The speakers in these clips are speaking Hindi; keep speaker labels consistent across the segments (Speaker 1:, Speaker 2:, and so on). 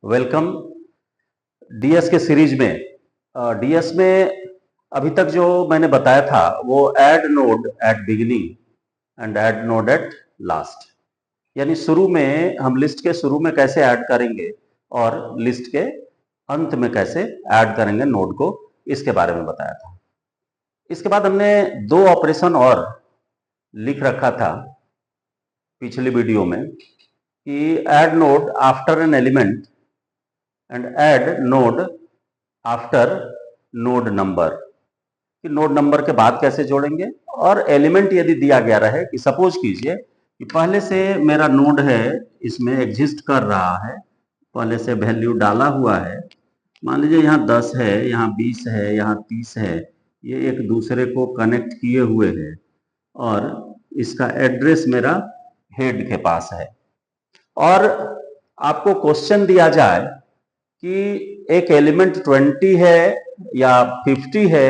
Speaker 1: वेलकम डीएस के सीरीज में। डीएस में अभी तक जो मैंने बताया था वो add node at beginning and add node at last, यानी शुरू में हम लिस्ट के शुरू में कैसे ऐड करेंगे और लिस्ट के अंत में कैसे ऐड करेंगे नोड को, इसके बारे में बताया था। इसके बाद हमने दो ऑपरेशन और लिख रखा था पिछली वीडियो में कि add node after an element and add node after node number, कि नोड नंबर के बाद कैसे जोड़ेंगे। और एलिमेंट यदि दिया गया रहे कि सपोज कीजिए कि पहले से मेरा नोड है, इसमें एग्जिस्ट कर रहा है, पहले से वैल्यू डाला हुआ है, मान लीजिए यहाँ 10 है, यहाँ 20 है, यहाँ 30 है, ये एक दूसरे को कनेक्ट किए हुए है और इसका एड्रेस मेरा हेड के पास है। और आपको क्वेश्चन दिया जाए कि एक एलिमेंट 20 है या 50 है,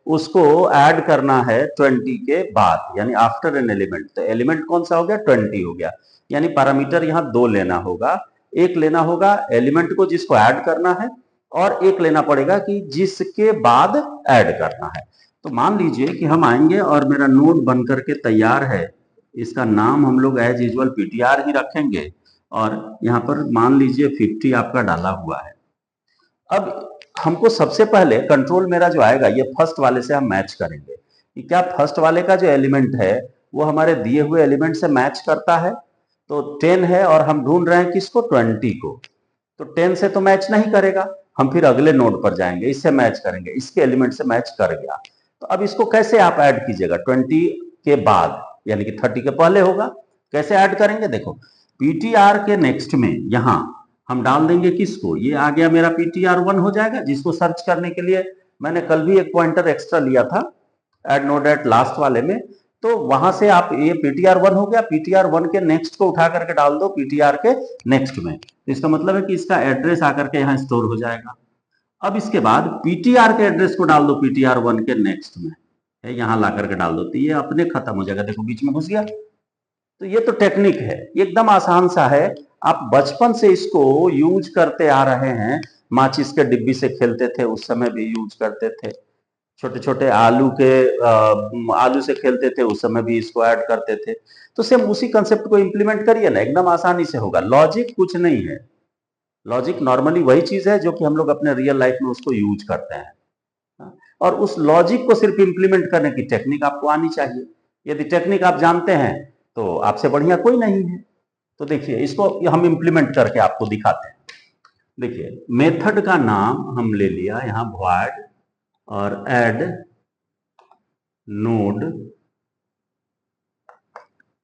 Speaker 1: उसको ऐड करना है 20 के बाद, यानी आफ्टर एन एलिमेंट। तो एलिमेंट कौन सा हो गया? 20 हो गया। यानी पैरामीटर यहाँ दो लेना होगा, एक लेना होगा एलिमेंट को जिसको ऐड करना है और एक लेना पड़ेगा कि जिसके बाद ऐड करना है। तो मान लीजिए कि हम आएंगे और मेरा नोड बन करके तैयार है, इसका नाम हम लोग एज यूजुअल पीटीआर ही रखेंगे और यहाँ पर मान लीजिए 50 आपका डाला हुआ है। अब हमको सबसे पहले कंट्रोल मेरा जो आएगा ये फर्स्ट वाले से हम मैच करेंगे कि क्या फर्स्ट वाले का जो एलिमेंट है वो हमारे दिए हुए एलिमेंट से मैच करता है। तो 10 है और हम ढूंढ रहे हैं किसको? 20 को। तो 10 से तो मैच नहीं करेगा, हम फिर अगले नोड पर जाएंगे, इससे मैच करेंगे, इसके एलिमेंट से मैच कर गया। तो अब इसको कैसे आप ऐड कीजिएगा? 20 के बाद, यानी कि 30 के पहले होगा। कैसे ऐड करेंगे? देखो, पीटीआर के नेक्स्ट में यहां हम डाल देंगे किसको? ये आ गया मेरा ptr1 हो जाएगा, जिसको सर्च करने के लिए मैंने कल भी एक पॉइंटर एक्स्ट्रा लिया था ऐड नोड एट लास्ट वाले में। तो वहां से आप ये ptr1 हो गया, ptr1 के नेक्स्ट को उठा करके डाल दो ptr के नेक्स्ट में। तो इसका मतलब है कि इसका एड्रेस आकर के यहाँ स्टोर हो जाएगा। अब इसके बाद ptr के एड्रेस को डाल दो ptr1 के नेक्स्ट में, यहां ला करके डाल दो, तो ये अपने खत्म हो जाएगा। देखो बीच में घुस गया। तो ये तो टेक्निक है, एकदम आसान सा है। आप बचपन से इसको यूज करते आ रहे हैं, माचिस के डिब्बी से खेलते थे, उस समय भी यूज करते थे। छोटे छोटे आलू से खेलते थे, उस समय भी इसको ऐड करते थे। तो सेम उसी कंसेप्ट को इंप्लीमेंट करिए ना, एकदम आसानी से होगा। लॉजिक कुछ नहीं है, लॉजिक नॉर्मली वही चीज है जो कि हम लोग अपने रियल लाइफ में उसको यूज करते हैं। और उस लॉजिक को सिर्फ इंप्लीमेंट करने की टेक्निक आपको आनी चाहिए। यदि टेक्निक आप जानते हैं तो आपसे बढ़िया कोई नहीं है। तो देखिए, इसको हम इंप्लीमेंट करके आपको दिखाते हैं। देखिए, मेथड का नाम हम ले लिया यहां void और add node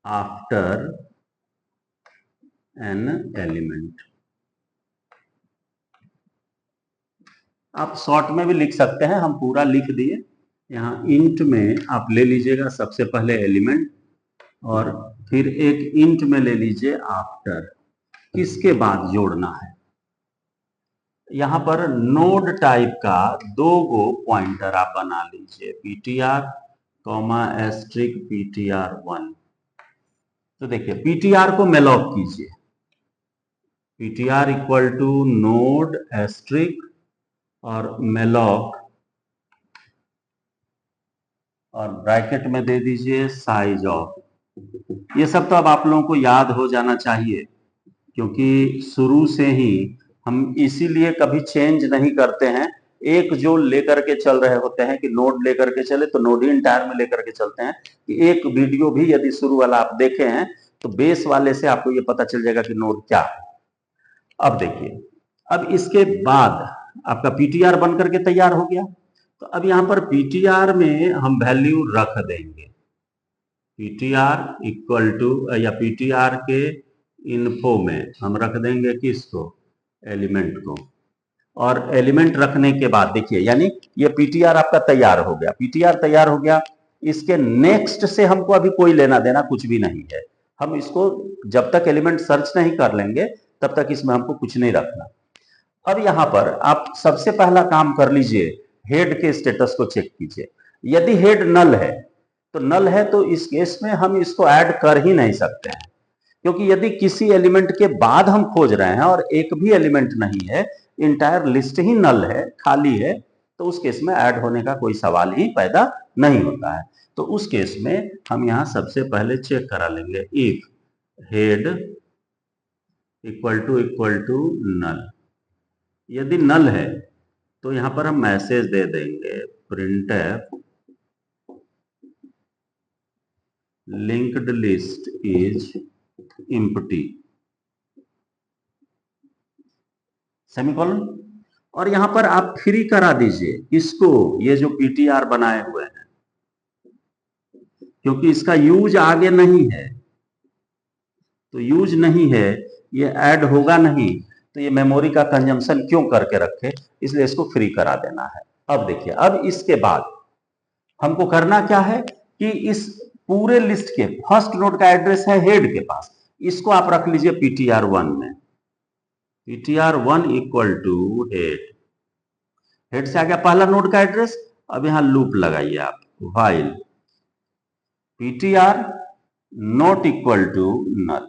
Speaker 1: after an element. आप शॉर्ट में भी लिख सकते हैं, हम पूरा लिख दिए। यहाँ इंट में आप ले लीजिएगा सबसे पहले एलिमेंट और फिर एक इंट में ले लीजिए आफ्टर, किसके बाद जोड़ना है। यहां पर नोड टाइप का दो गो पॉइंटर आप बना लीजिए, ptr कॉमा एस्ट्रिक ptr1। तो देखिए, ptr को मेलॉक कीजिए, ptr equal to node asterisk और मेलॉक और ब्रैकेट में दे दीजिए साइज ऑफ। ये सब तो अब आप लोगों को याद हो जाना चाहिए, क्योंकि शुरू से ही हम इसीलिए कभी चेंज नहीं करते हैं। एक जो लेकर के चल रहे होते हैं कि नोड लेकर के चले, तो नोड ही इंटायर में लेकर के चलते हैं कि एक वीडियो भी यदि शुरू वाला आप देखे हैं तो बेस वाले से आपको ये पता चल जाएगा कि नोड क्या है। अब देखिए, अब इसके बाद आपका पीटीआर बन करके तैयार हो गया। तो अब यहां पर पीटीआर में हम वैल्यू रख देंगे, पीटीआर इक्वल टू, या पीटीआर के इन्फो में हम रख देंगे किसको? एलिमेंट को। और एलिमेंट रखने के बाद देखिए, यानी ये पीटीआर आपका तैयार हो गया, पीटीआर तैयार हो गया। इसके नेक्स्ट से हमको अभी कोई लेना देना कुछ भी नहीं है। हम इसको जब तक एलिमेंट सर्च नहीं कर लेंगे तब तक इसमें हमको कुछ नहीं रखना। अब यहां पर आप सबसे पहला काम कर लीजिए, हेड के स्टेटस को चेक कीजिए। यदि हेड नल है तो नल है, तो इस केस में हम इसको ऐड कर ही नहीं सकते हैं। क्योंकि यदि किसी एलिमेंट के बाद हम खोज रहे हैं और एक भी एलिमेंट नहीं है, इंटायर लिस्ट ही नल है, खाली है, तो उस केस में ऐड होने का कोई सवाल ही पैदा नहीं होता है। तो उस केस में हम यहां सबसे पहले चेक करा लेंगे if head equal to null. यदि नल है तो यहां पर हम मैसेज दे देंगे printf linked list is empty semicolon. और यहां पर आप फ्री करा दीजिए इसको, ये जो पीटीआर बनाए हुए हैं, क्योंकि इसका यूज आगे नहीं है, तो यूज नहीं है, ये ऐड होगा नहीं, तो ये मेमोरी का कंजम्पशन क्यों करके रखे, इसलिए इसको फ्री करा देना है। अब देखिए, अब इसके बाद हमको करना क्या है कि इस पूरे लिस्ट के फर्स्ट नोड का एड्रेस है हेड के पास, इसको आप रख लीजिए ptr1 में, ptr1 equal to head. Head से आ गया पहला नोड का एड्रेस। अब यहां लूप लगाइए आप, while ptr not equal to null.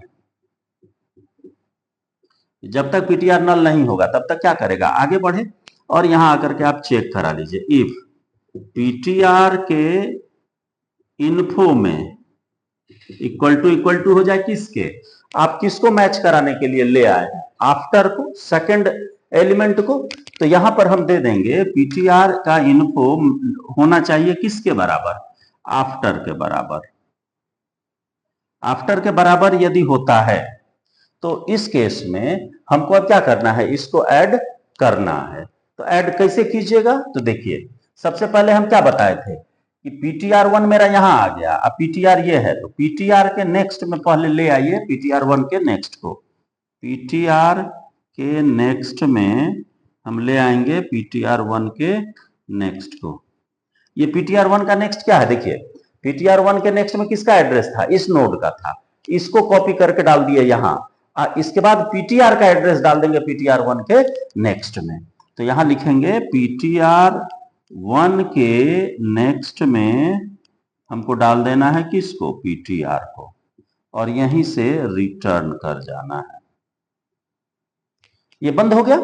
Speaker 1: जब तक ptr नल नहीं होगा तब तक क्या करेगा, आगे बढ़े और यहां आकर के आप चेक करा लीजिए इफ ptr के इन्फो में इक्वल टू हो जाए किसके, आप किसको मैच कराने के लिए ले आए, आफ्टर को, सेकंड एलिमेंट को। तो यहां पर हम दे देंगे ptr का इन्फो होना चाहिए किसके बराबर, आफ्टर के बराबर। आफ्टर के बराबर यदि होता है तो इस केस में हमको अब क्या करना है, इसको ऐड करना है। तो ऐड कैसे कीजिएगा, तो देखिए सबसे पहले हम क्या बताए थे कि ptr1 मेरा यहां आ गया, अब ptr ये है, तो ptr के नेक्स्ट में पहले ले आइए ptr1 के नेक्स्ट को, ptr के नेक्स्ट में हम ले आएंगे ptr1 के नेक्स्ट को। ये ptr1 का नेक्स्ट क्या है, देखिए ptr1 के नेक्स्ट में किसका एड्रेस था, इस नोड का था, इसको कॉपी करके डाल दिए यहां। इसके बाद ptr का एड्रेस डाल देंगे ptr1 के नेक्स्ट में। तो यहां लिखेंगे ptr1 के नेक्स्ट में हमको डाल देना है किसको, ptr को, और यहीं से रिटर्न कर जाना है। ये बंद हो गया,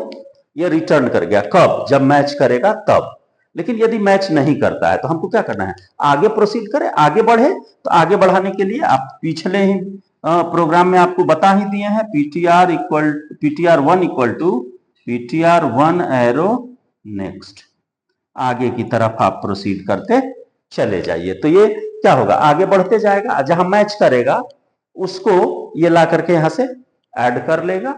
Speaker 1: ये रिटर्न कर गया, कब, जब मैच करेगा तब। लेकिन यदि मैच नहीं करता है तो हमको क्या करना है, आगे प्रोसीड करें, आगे बढ़े। तो आगे बढ़ाने के लिए आप पिछले ही प्रोग्राम में आपको बता ही दिए हैं ptr1 equal to ptr1 arrow next, आगे की तरफ आप प्रोसीड करते चले जाइए। तो ये क्या होगा, आगे बढ़ते जाएगा, जहां मैच करेगा उसको ये ला करके यहां से ऐड कर लेगा,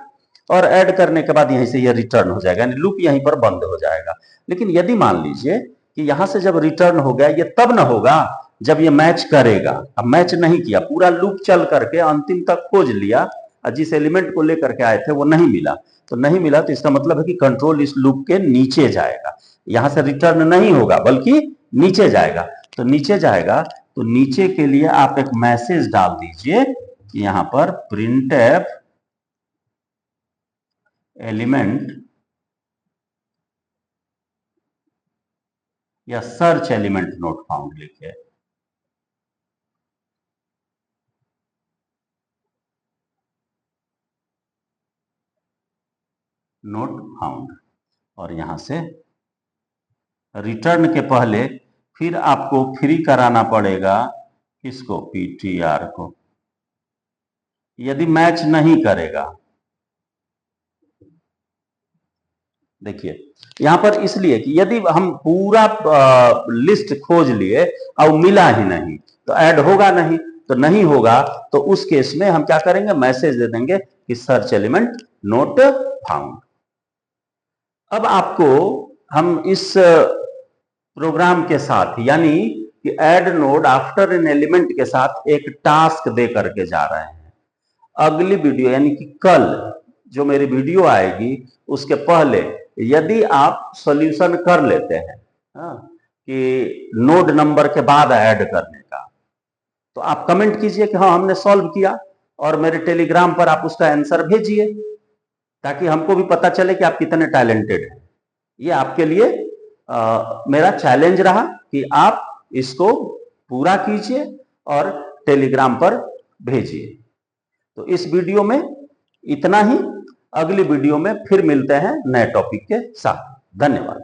Speaker 1: और ऐड करने के बाद यहीं से ये रिटर्न हो जाएगा, यानी लूप यहीं पर बंद हो जाएगा। लेकिन यदि मान लीजिए कि यहां से जब रिटर्न हो गया, ये तब ना होगा जब ये मैच करेगा। अब मैच नहीं किया, पूरा लूप चल करके अंतिम तक खोज लिया, और जिस एलिमेंट को लेकर के आए थे वो नहीं मिला, तो नहीं मिला तो इसका मतलब है कि कंट्रोल इस लूप के नीचे जाएगा, यहां से रिटर्न नहीं होगा बल्कि नीचे जाएगा। तो नीचे जाएगा, तो नीचे के लिए आप एक मैसेज डाल दीजिए कि यहां पर printf एलिमेंट या सर्च एलिमेंट नोट फाउंड लिखे, नोट फाउंड, और यहां से रिटर्न के पहले फिर आपको फ्री कराना पड़ेगा किसको, ptr को। यदि मैच नहीं करेगा, देखिए यहां पर इसलिए कि यदि हम पूरा लिस्ट खोज लिए और मिला ही नहीं तो ऐड होगा नहीं, तो नहीं होगा तो उस केस में हम क्या करेंगे, मैसेज दे देंगे कि सर्च एलिमेंट नोट फाउंड। अब आपको हम इस प्रोग्राम के साथ, यानी कि add node after an element के साथ एक टास्क दे करके जा रहे हैं। अगली वीडियो यानी कि कल जो मेरी वीडियो आएगी उसके पहले यदि आप सॉल्यूशन कर लेते हैं कि नोड नंबर के बाद ऐड करने का, तो आप कमेंट कीजिए कि हाँ हमने सॉल्व किया, और मेरे टेलीग्राम पर आप उसका आंसर भेजिए, ताकि हमको भी पता चले कि आप कितने टैलेंटेड हैं। ये आपके लिए मेरा चैलेंज रहा कि आप इसको पूरा कीजिए और टेलीग्राम पर भेजिए। तो इस वीडियो में इतना ही। अगली वीडियो में फिर मिलते हैं नए टॉपिक के साथ। धन्यवाद।